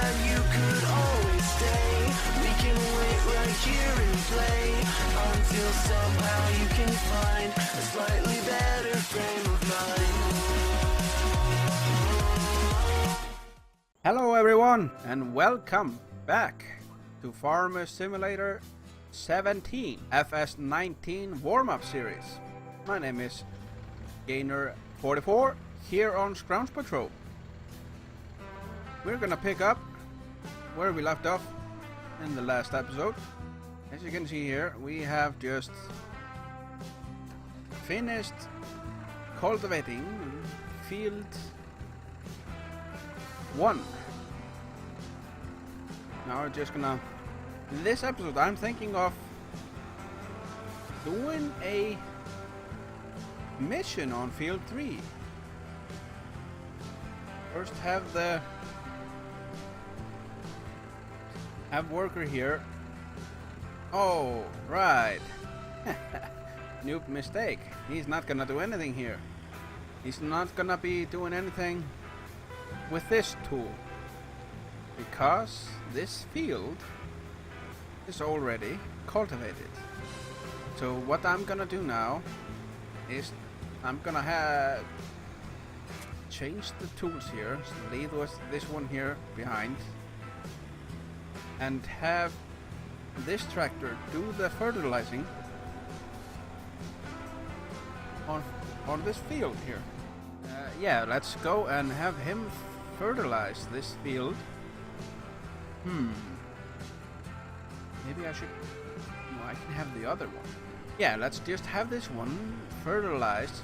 that you could always stay. We can wait right here and play until somehow you can find a slightly better frame of mind. Hello everyone and welcome back to Farmer Simulator 17 FS19 warm-up series. My name is Gainer44 here on Scrounge Patrol. We're gonna pick up where we left off in the last episode. As you can see here, we have just finished cultivating field 1. Now we're just gonna, in this episode I'm thinking of doing a mission on field 3. First have worker here. Oh, right. New mistake. He's not gonna do anything here. He's not gonna be doing anything with this tool because this field is already cultivated. So what I'm gonna do now is I'm gonna change the tools here, so leave this one here behind and have this tractor do the fertilizing on this field here. Yeah, let's go and have him fertilize this field. Maybe I should... No, I can have the other one. Yeah, let's just have this one fertilize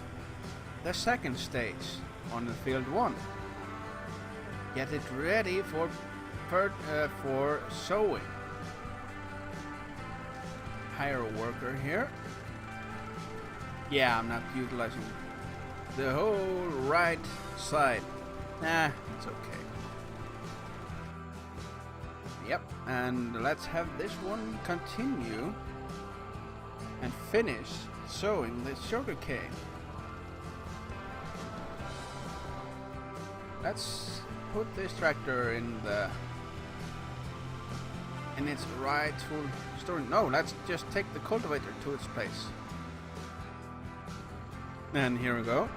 the second stage on the field 1. Get it ready for sowing. Hire a worker here. Yeah, I'm not utilizing the whole right side. Nah, it's okay. Yep, and let's have this one continue and finish sowing the sugarcane. Let's put this tractor in its rightful storage. No, let's just take the cultivator to its place. And here we go.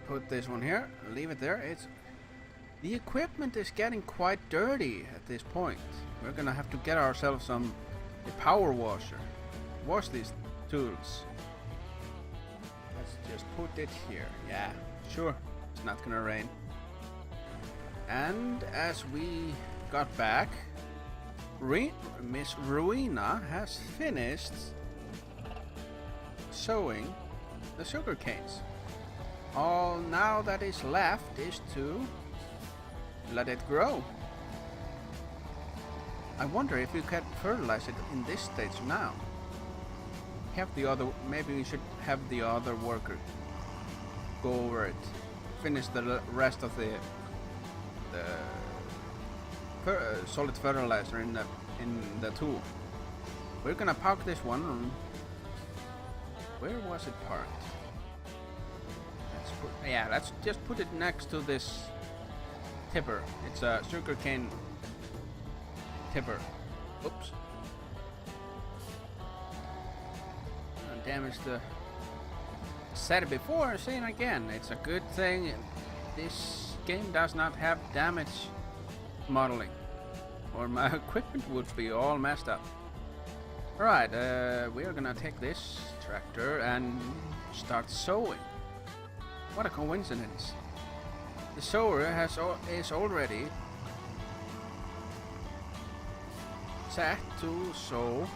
Put this one here, leave it there. The equipment is getting quite dirty at this point. We're gonna have to get ourselves a power washer. Wash these tools. Let's just put it here. Yeah, sure. It's not gonna rain. And as we got back, Miss Ruina has finished sowing the sugar canes. All now that is left is to let it grow. I wonder if we can fertilize it in this stage now. Maybe we should have the other worker go over it, finish the rest of the solid fertilizer in the tool. We're gonna park this one. Where was it parked? Let's just put it next to this tipper. It's a sugarcane tipper. Oops. Damage the... Said it before, saying again. It's a good thing this game does not have damage modeling, or my equipment would be all messed up. Alright, we are gonna take this tractor and start sowing. What a coincidence. The sower is already set to sow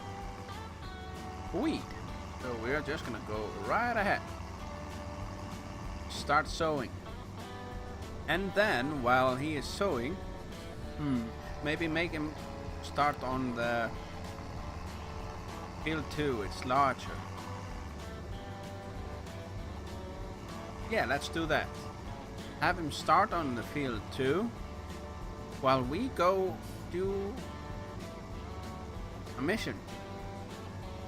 wheat. So we're just gonna go right ahead. Start sowing. And then while he is sowing, maybe make him start on the field 2, it's larger. Yeah, let's do that. Have him start on the field 2 while we go do a mission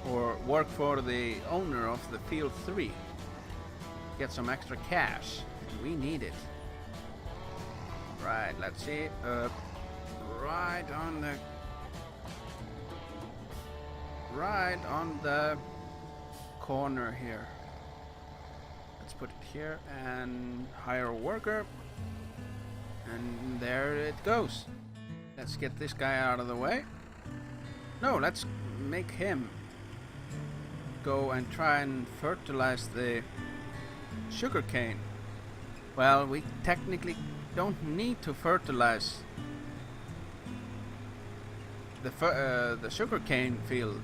or work for the owner of the field 3. Get some extra cash. We need it. Right. Right, let's see. Right on the corner here. Let's put it here and hire a worker. And there it goes. Let's get this guy out of the way. No, let's make him go and try and fertilize the sugarcane. Well, we technically don't need to fertilize the sugarcane field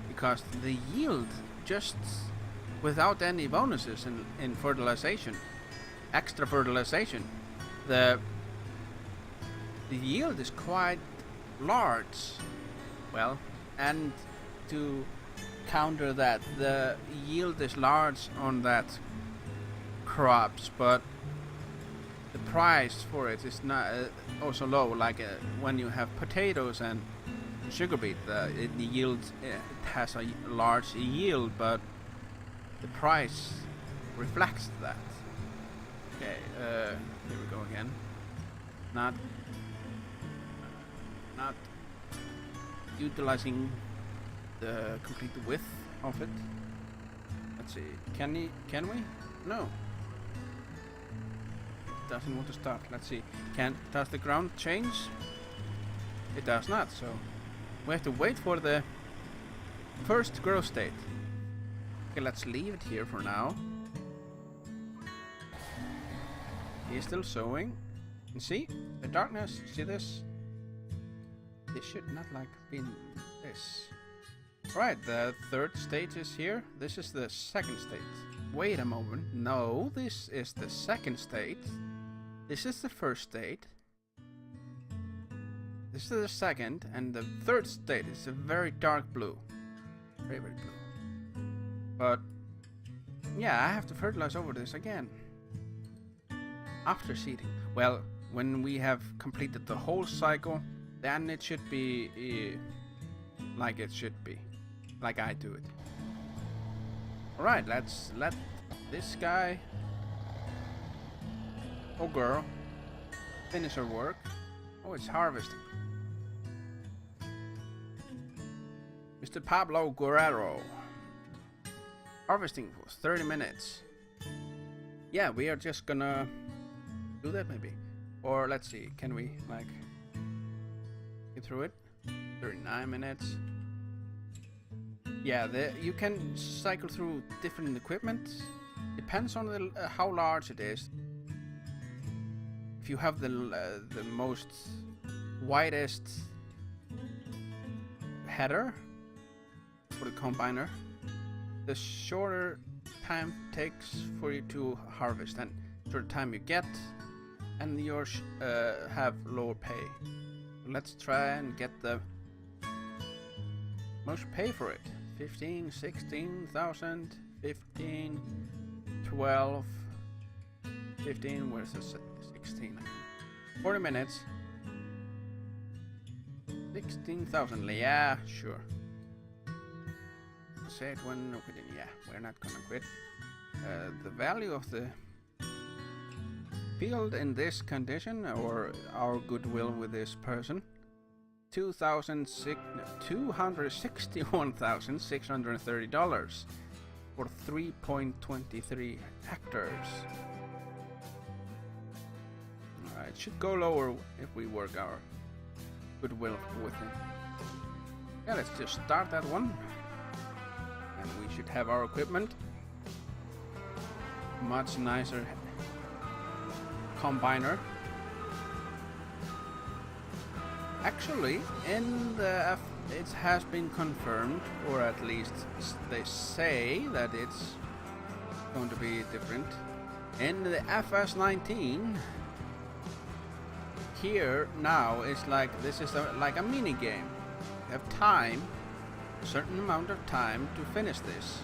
because the yield, just without any bonuses in fertilization, extra fertilization, the yield is quite large. Well, and to counter that, the yield is large on that crops, but the price for it is not also low. Like when you have potatoes and sugar beet, the yield it has a large yield, but the price reflects that. Okay, here we go again. Not utilizing the complete width of it. Let's see. Can we? No. It doesn't want to start. Let's see. Does the ground change? It does not. So we have to wait for the first growth state. Okay, let's leave it here for now. He's still sowing. And see the darkness. See this? This should not like been this. Right, the third stage is here. This is the second stage. Wait a moment. No, this is the second stage. This is the first state. This is the second, and the third state is a very dark blue. Very, very blue. But yeah, I have to fertilize over this again. After seeding. Well, when we have completed the whole cycle, then it should be like it should be. Like I do it. Alright, let's let this guy or girl finish her work. Oh, it's harvesting. Mr. Pablo Guerrero. Harvesting for 30 minutes. Yeah, we are just gonna do that maybe. Or let's see, can we like get through it? 39 minutes. Yeah, you can cycle through different equipment. Depends on the how large it is. If you have the most widest header for the combiner, the shorter time takes for you to harvest, and shorter time you get, and you have lower pay. Let's try and get the most pay for it. 15, 16,000, 15, 12, 15, where's the 16? 40 minutes. 16,000, yeah, sure. Say it when we quit. Yeah, we're not gonna quit. The value of the field in this condition, or our goodwill with this person, $261,630 for 3.23 hectares. It should go lower if we work our goodwill with him. Yeah, let's just start that one. And we should have our equipment. Much nicer combiner. Actually, in the it has been confirmed, or at least they say that it's going to be different. In the FS19, here now it's like this is like a mini game. You have time, a certain amount of time to finish this,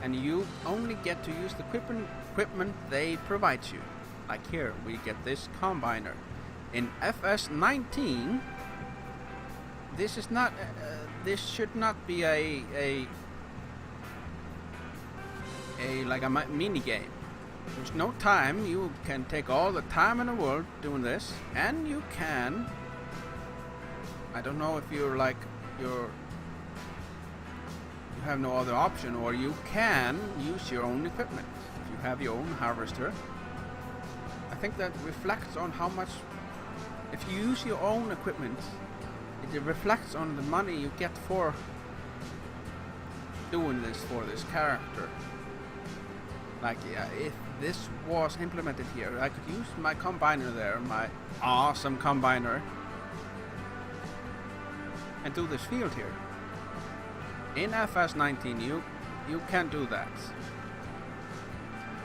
and you only get to use the equipment they provide you. Like here, we get this combiner. In FS19, this is not. This should not be a like a mini game. There's no time. You can take all the time in the world doing this, and you can. I don't know if you're like you have no other option, or you can use your own equipment. If you have your own harvester, I think that reflects on how much. If you use your own equipment, it reflects on the money you get for doing this for this character. Like, yeah, if this was implemented here, I could use my combiner there, my awesome combiner, and do this field here. In FS19, you can do that.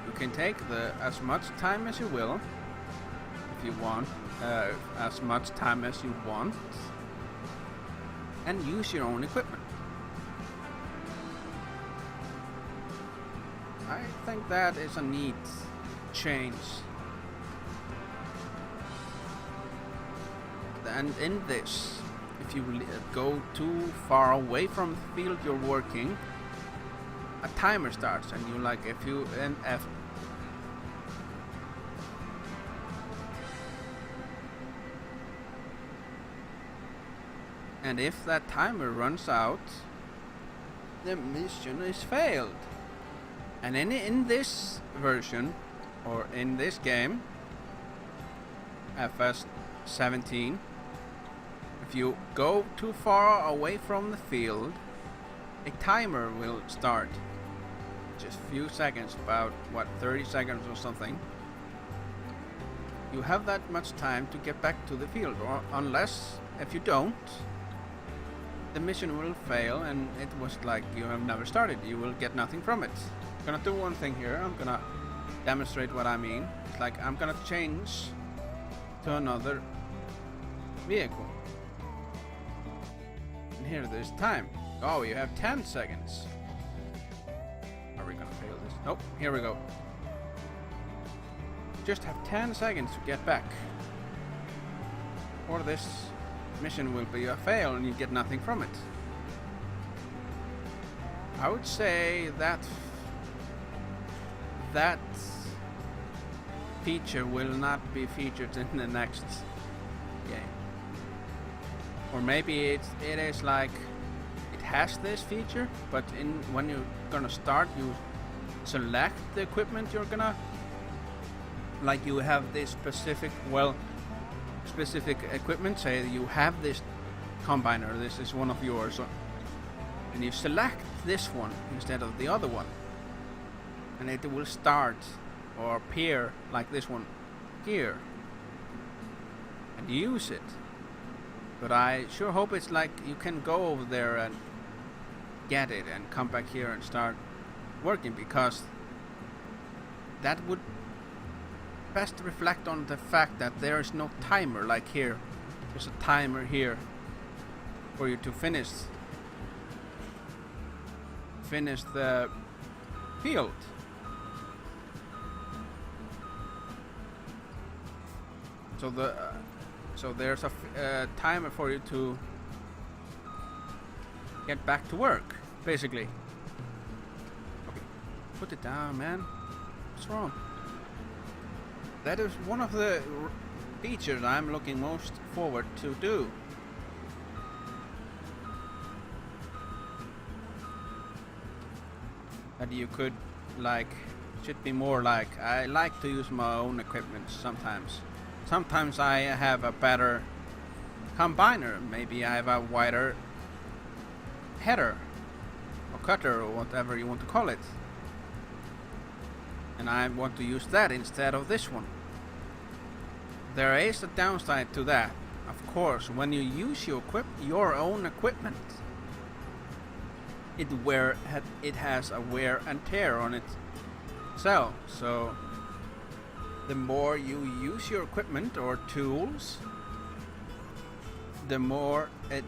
You can take as much time as you will, if you want, as much time as you want, and use your own equipment. I think that is a neat change. And in this, if you go too far away from the field you're working, a timer starts, and you like if you and if that timer runs out, the mission is failed. And in this version, or in this game, FS17, if you go too far away from the field, a timer will start. Just a few seconds, about 30 seconds or something. You have that much time to get back to the field, or unless, if you don't, the mission will fail, and it was like you have never started. You will get nothing from it. I'm gonna do one thing here. I'm gonna demonstrate what I mean. It's like I'm gonna change to another vehicle. And here there's time. Oh, you have 10 seconds. Are we gonna fail this? Nope, here we go. Just have 10 seconds to get back, or this mission will be a fail and you get nothing from it. I would say that feature will not be featured in the next game. Or maybe it is like it has this feature, but when you're gonna start, you select the equipment you're gonna, like you have this specific equipment. Say you have this combiner, this is one of yours, and you select this one instead of the other one, and it will start or appear like this one here, and use it. But I sure hope it's like you can go over there and get it and come back here and start working, because that would best reflect on the fact that there is no timer like here. There's a timer here for you to finish the field. So there's a timer for you to get back to work, basically. Okay, put it down, man. What's wrong? That is one of the features I'm looking most forward to do. That you could, like, should be more like, I like to use my own equipment sometimes. Sometimes I have a better combiner, maybe I have a wider header or cutter or whatever you want to call it, and I want to use that instead of this one. There is a downside to that, of course. When you use your own equipment, it has a wear and tear on itself. So the more you use your equipment or tools, the more it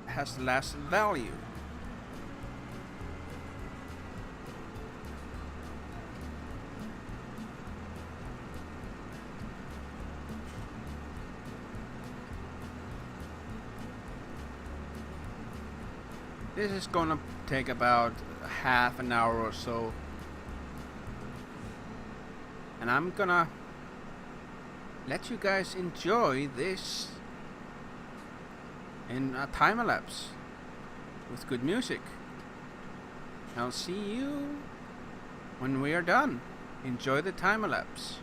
has less value. This is gonna take about half an hour or so and I'm gonna let you guys enjoy this in a time lapse with good music. I'll see you when we are done. Enjoy the time lapse.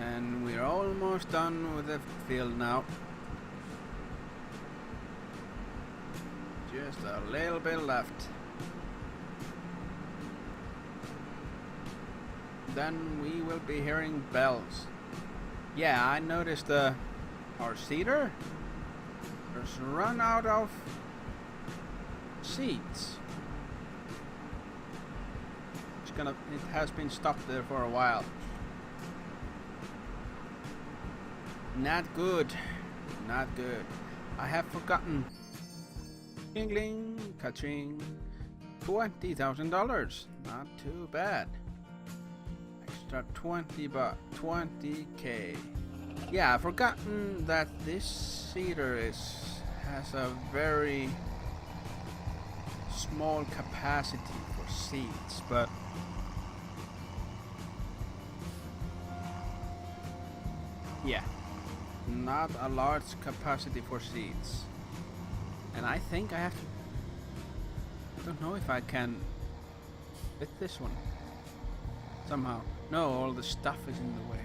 And we're almost done with the field now. Just a little bit left. Then we will be hearing bells. Yeah, I noticed our seeder has run out of seeds. It has been stopped there for a while. Not good. Not good. I have forgotten. Jingling, ka-ching. $20,000. Not too bad. Extra 20 bucks. 20k. Yeah, I've forgotten that this seeder has a very small capacity for seeds, but yeah, not a large capacity for seeds. And I think I don't know if I can fit this one somehow. No, all the stuff is in the way.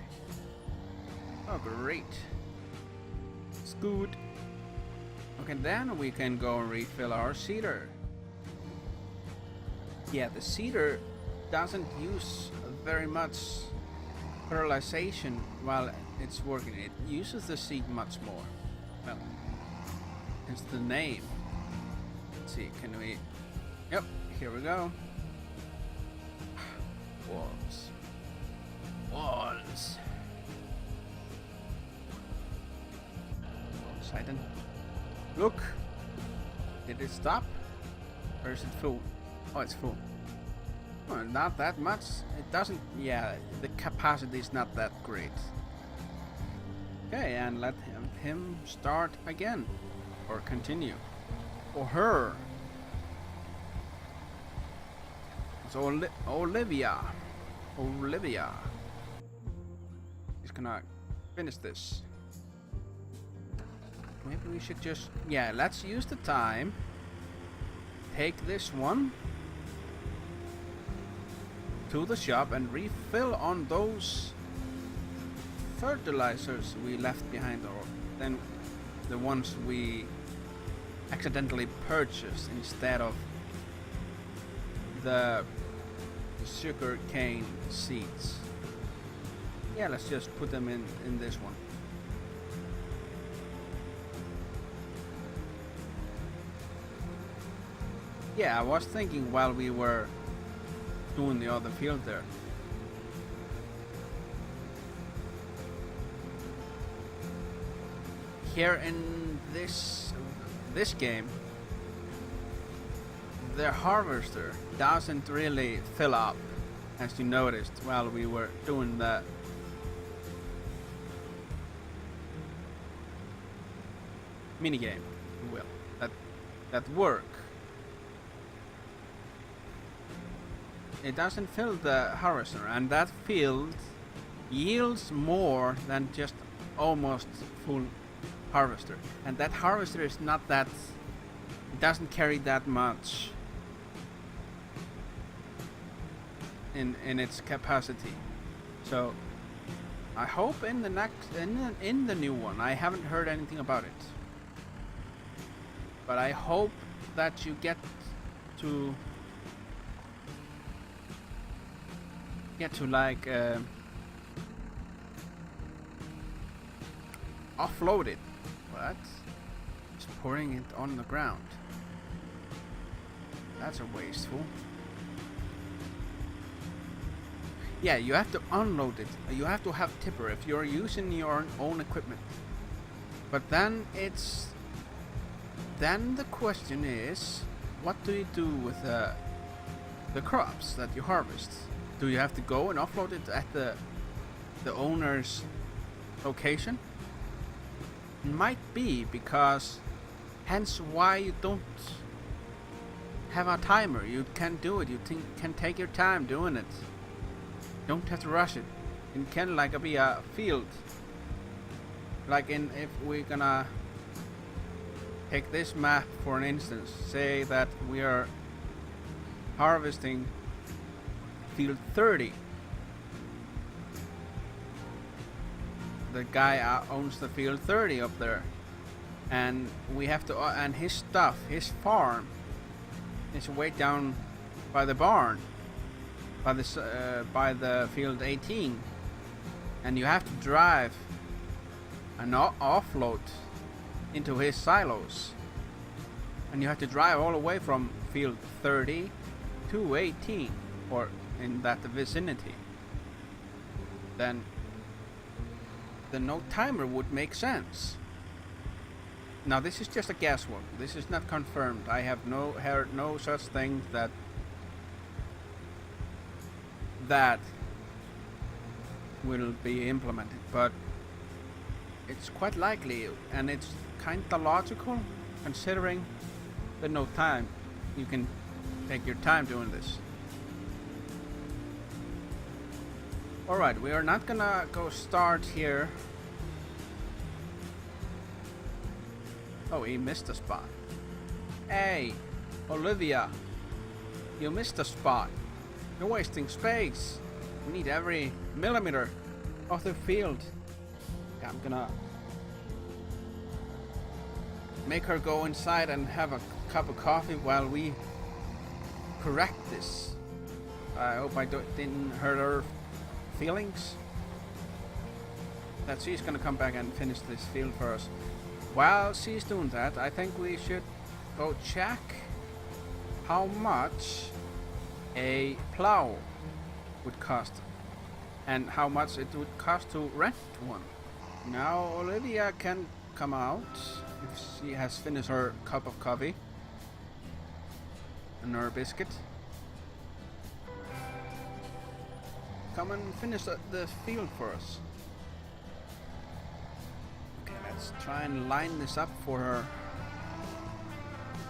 Oh, great. It's good. Okay, then we can go and refill our seeder. Yeah, the seeder doesn't use very much fertilization while it's working. It uses the seed much more. Well, it's the name. Let's see, can we... Yep, here we go. Walls. Walls. Poseidon. Look! Did it stop? Or is it full? Oh, it's full. Well, not that much. It doesn't... Yeah, the capacity is not that great. Okay, and let him start again. Or continue. Or her. It's Olivia. Olivia. He's gonna finish this. Maybe we should just... Yeah, let's use the time. Take this one to the shop and refill on those fertilizers we left behind, or then the ones we accidentally purchased instead of the sugarcane seeds. Yeah, let's just put them in this one. Yeah, I was thinking while we were doing the other field there. Here in this game, the harvester doesn't really fill up, as you noticed while we were doing the minigame, if you will, that work. It doesn't fill the harvester, and that field yields more than just almost full harvester. And that harvester is not that... It doesn't carry that much in its capacity. So I hope in the next in the new one, I haven't heard anything about it, but I hope that you get to like offload it. What? Just pouring it on the ground. That's a wasteful. Yeah, you have to unload it. You have to have tipper if you're using your own equipment. But then the question is, what do you do with the crops that you harvest? Do you have to go and offload it at the owner's location? It might be, because hence why you don't have a timer. You can do it. You can take your time doing it. Don't have to rush it. It can like be a field. Like if we're gonna take this map for an instance, say that we are harvesting field 30. The guy owns the field 30 up there, and we have to and his stuff, his farm is way down by the barn, by the field 18, and you have to drive and offload into his silos, and you have to drive all the way from field 30 to 18, or in that vicinity. Then the no timer would make sense. Now this is just a guesswork. This is not confirmed. I have heard no such thing that will be implemented, but it's quite likely, and it's kinda logical considering the no time. You can take your time doing this. Alright, we are not gonna go start here. Oh, he missed a spot. Hey, Olivia, you missed a spot. You're wasting space. We need every millimeter of the field. I'm gonna make her go inside and have a cup of coffee while we correct this. I hope I didn't hurt her feelings. That she's gonna come back and finish this field for us while she's doing that, I think we should go check how much a plow would cost and how much it would cost to rent one. Now Olivia can come out if she has finished her cup of coffee and her biscuit. Come and finish the field for us. Okay, let's try and line this up for her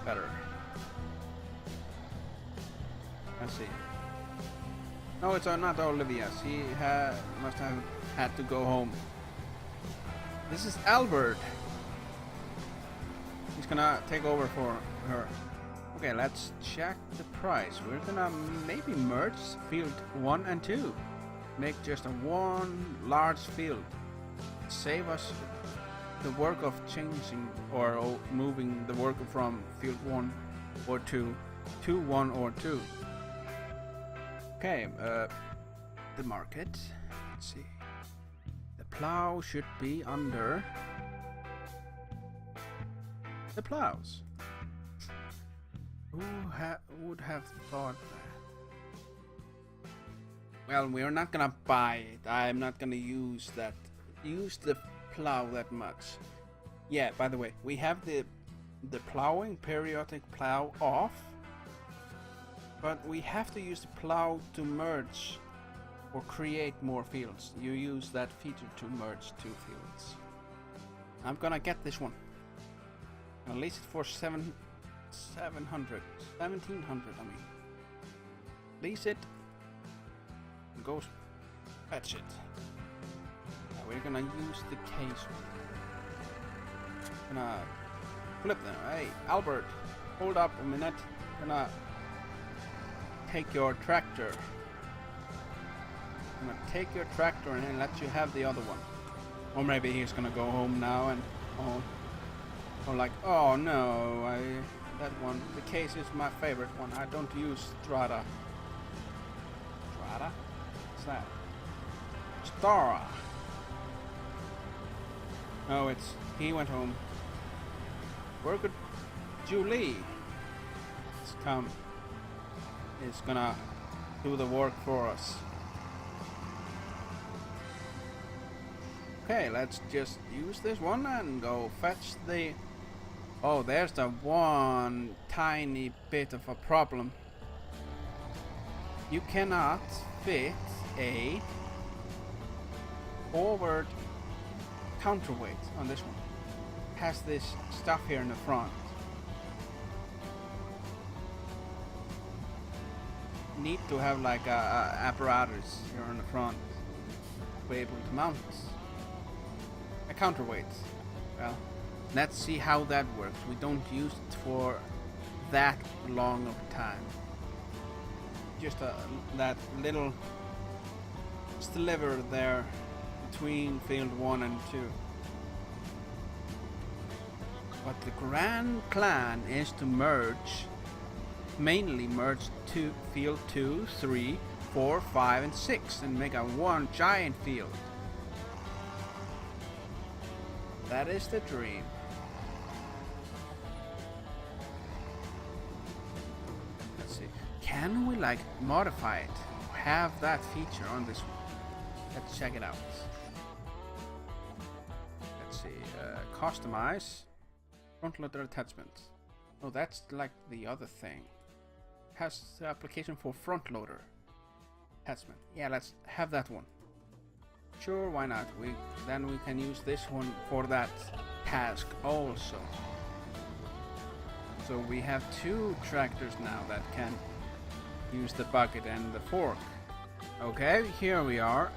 better. Let's see. No, it's not Olivia. She must have had to go home. This is Albert. He's gonna take over for her. Okay, let's check the price. We're gonna maybe merge field 1 and 2. Make just a one large field. Save us the work of changing or moving the work from field 1 or 2 to 1 or 2. Okay, the market. Let's see. The plow should be under the plows. Who would have thought that? Well, we're not gonna buy it. I'm not gonna use the plow that much. Yeah, by the way, we have the plowing periodic plow off, but we have to use the plow to merge or create more fields. You use that feature to merge 2 fields. I'm gonna get this one. I'll lease it for 1700, I mean. Lease it and go fetch it. Now we're gonna use the case. Gonna flip them. Hey, Albert, hold up a minute. Gonna take your tractor. I'm gonna take your tractor and then let you have the other one. Or maybe he's gonna go home now and or like, oh no, that one, the case is my favorite one. I don't use Strata. Strata? What's that? Stara. Oh, he went home. Worker Julie is gonna do the work for us. Okay, let's just use this one and go fetch the... Oh, there's the one tiny bit of a problem. You cannot fit a forward counterweight on this one. It has this stuff here in the front. Need to have like a apparatus here on the front to be able to mount a counterweight. Well, let's see how that works. We don't use it for that long of a time. Just that little sliver there between field 1 and 2. But the grand plan is to mainly merge field 2, 3, 4, 5 and 6 and make a one giant field. That is the dream. Let's see. Can we like modify it? Have that feature on this one? Let's check it out. Let's see. Customize front loader attachment. Oh, that's like the other thing. Has the application for front loader attachment. Yeah, let's have that one. Sure, why not? Then we can use this one for that task also. So we have 2 tractors now that can use the bucket and the fork. Okay, here we are.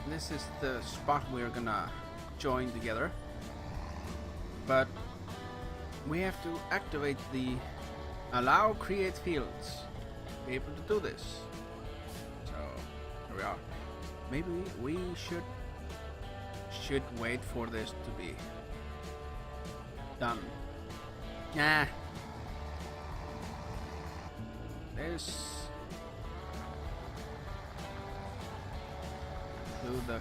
This is the spot we're gonna join together. But we have to activate the allow create fields to be able to do this. So here we are. Maybe we should wait for this to be done. Nah. This do the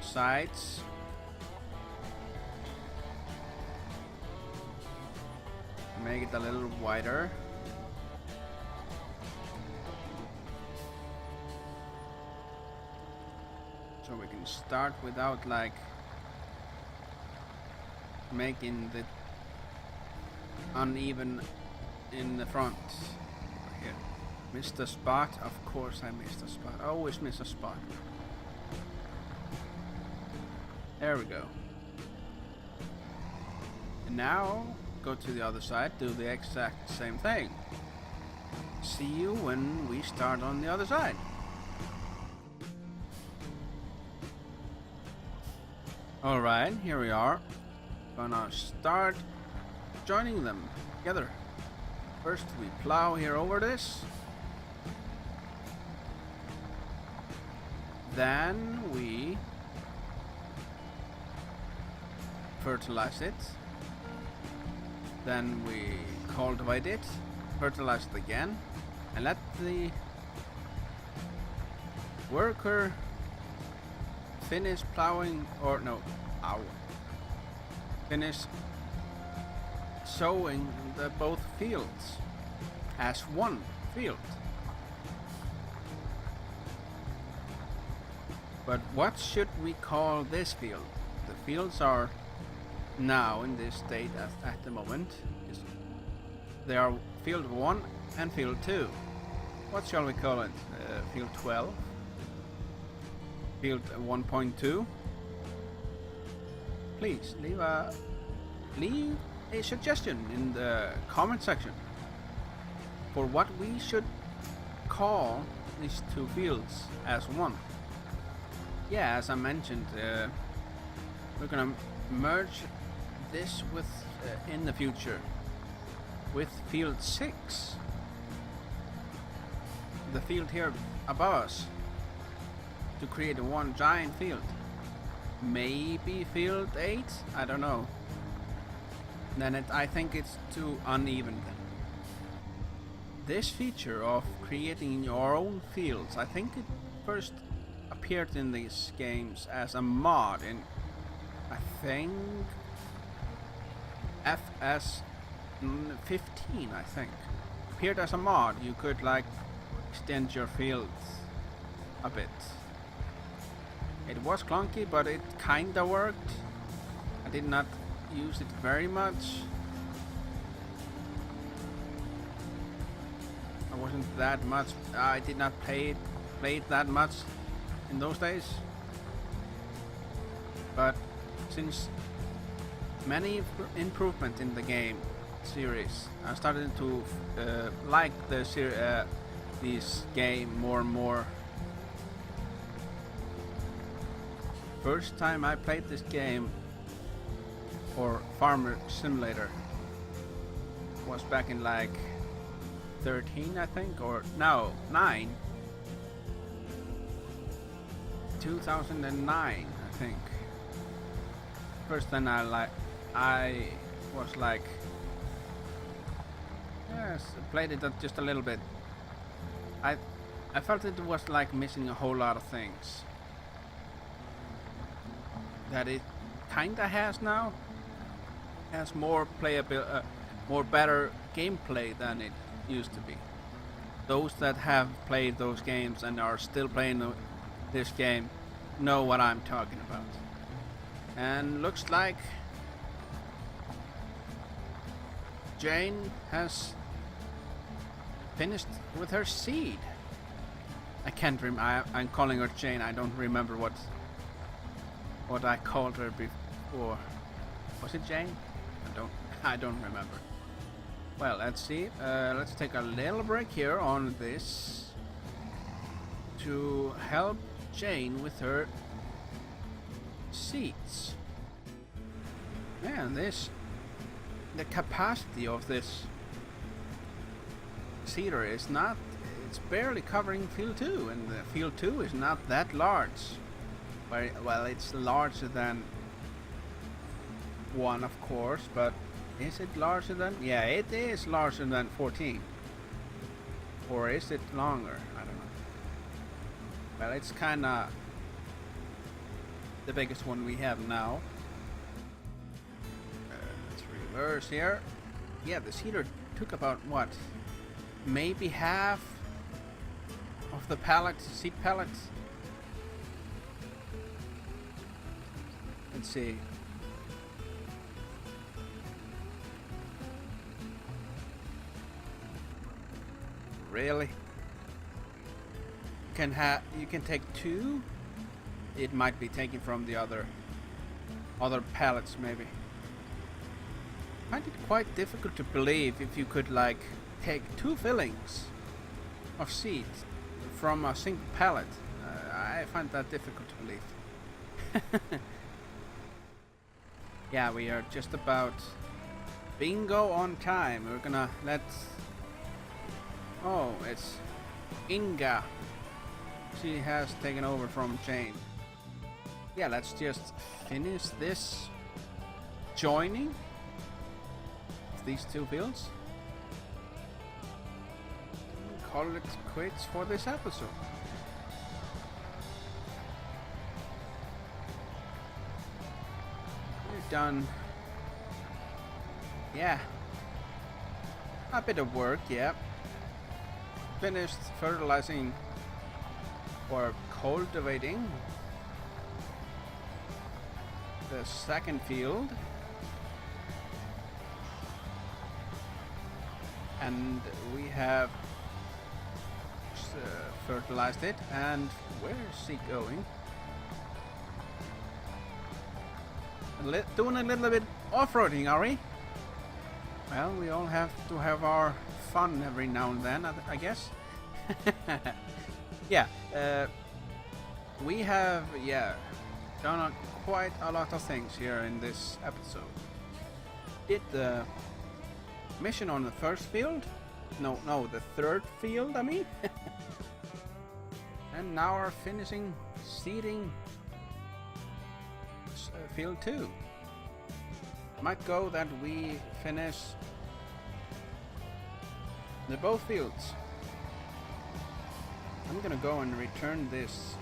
sides. make it a little wider. So we can start without like making the uneven in the front. Here. Missed a spot. Of course I missed a spot. I always miss a spot. There we go. And now go to the other side, do the exact same thing. See you when we start on the other side. Alright, here we are. Gonna start joining them together. First we plow here over this. Then we fertilize it. Then we cultivate it, fertilize it again, and let the worker finish plowing, or no, finish sowing the both fields as one field. But what should we call this field? The fields are now in this state at the moment. They are field 1 and field 2. What shall we call it? Field 12? Field 1.2? Please leave a suggestion in the comment section for what we should call these two fields as one. Yeah, as I mentioned, we're gonna merge this with in the future with field 6, the field here above us, to create one giant field. Maybe field 8, I don't know. Then I think it's too uneven then. This feature of creating your own fields, I think it first appeared in these games as a mod in, I think, FS 15, I think. Appeared as a mod. You could like extend your fields a bit. It was clunky, but it kinda worked. I did not use it very much. I wasn't that much. I did not play it that much in those days. But since many improvement in the game series, I started to like the this game more and more. First time I played this game, or Farmer Simulator, was back in like 13, I think, or no, 9. 2009, I think. First then I was like, yes, played it just a little bit. I felt it was like missing a whole lot of things that it kinda has now. Has more playable, more better gameplay than it used to be. Those that have played those games and are still playing this game know what I'm talking about. And looks like Jane has finished with her seed. I can't remember. I'm calling her Jane. I don't remember what I called her before. Was it Jane? I don't remember. Well, let's see. Let's take a little break here on this to help Jane with her seeds. Man, the capacity of this seeder is not, it's barely covering field 2, and the field 2 is not that large. Well, it's larger than 1, of course, but is it larger than? Yeah, it is larger than 14. Or is it longer? I don't know. Well, it's kinda the biggest one we have now. Let's reverse here. yeah, the seeder took about what? Maybe half of the pallets, seed pallets. Let's see. Really? You can take 2? It might be taken from the other pallets maybe. I find it quite difficult to believe if you could like take 2 fillings of seeds from a single pallet. I find that difficult to believe. Yeah, we are just about bingo on time. We're gonna let... Oh, it's Inga. She has taken over from Jane. Yeah, let's just finish this joining of these 2 fields. Call it quits for this episode. We've done, yeah, a bit of work, yeah. Finished fertilizing or cultivating the second field, and we have fertilized it. And where is he going? Doing a little bit off-roading, are we? Well, we all have to have our fun every now and then, I guess. Yeah, we have, done quite a lot of things here in this episode. Did the mission on the first field? No, the third field, I mean. And now we're finishing seeding field 2. Might go that we finish the both fields. I'm gonna go and return this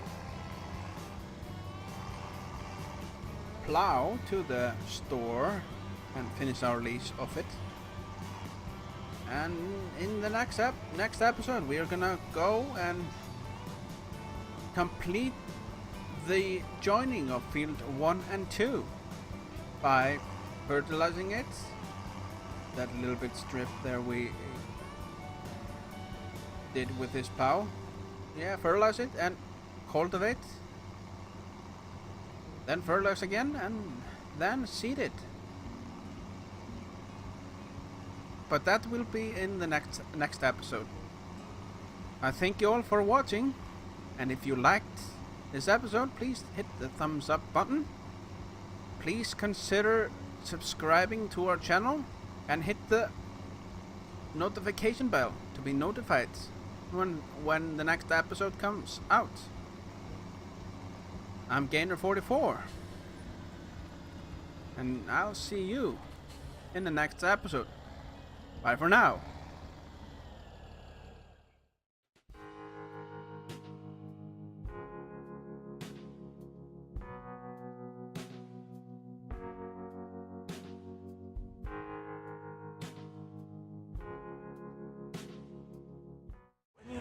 plow to the store and finish our lease of it. And in the next episode, we are gonna go and complete the joining of field 1 and 2 by fertilizing it. That little bit strip there we did with this plow. Yeah, fertilize it and cultivate. Then fertilize again and then seed it. But that will be in the next episode. I thank you all for watching, and if you liked this episode, please hit the thumbs up button. Please consider subscribing to our channel and hit the notification bell to be notified when the next episode comes out. I'm Gainer44, and I'll see you in the next episode. Bye for now.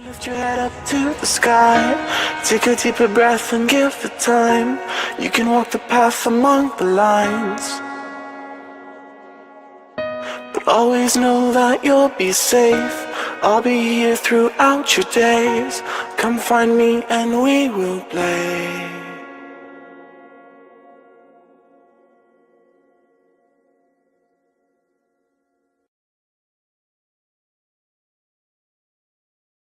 Lift your head up to the sky. Take a deeper breath and give it time. You can walk the path among the lines, but always know that you'll be safe. I'll be here throughout your days. Come find me and we will play.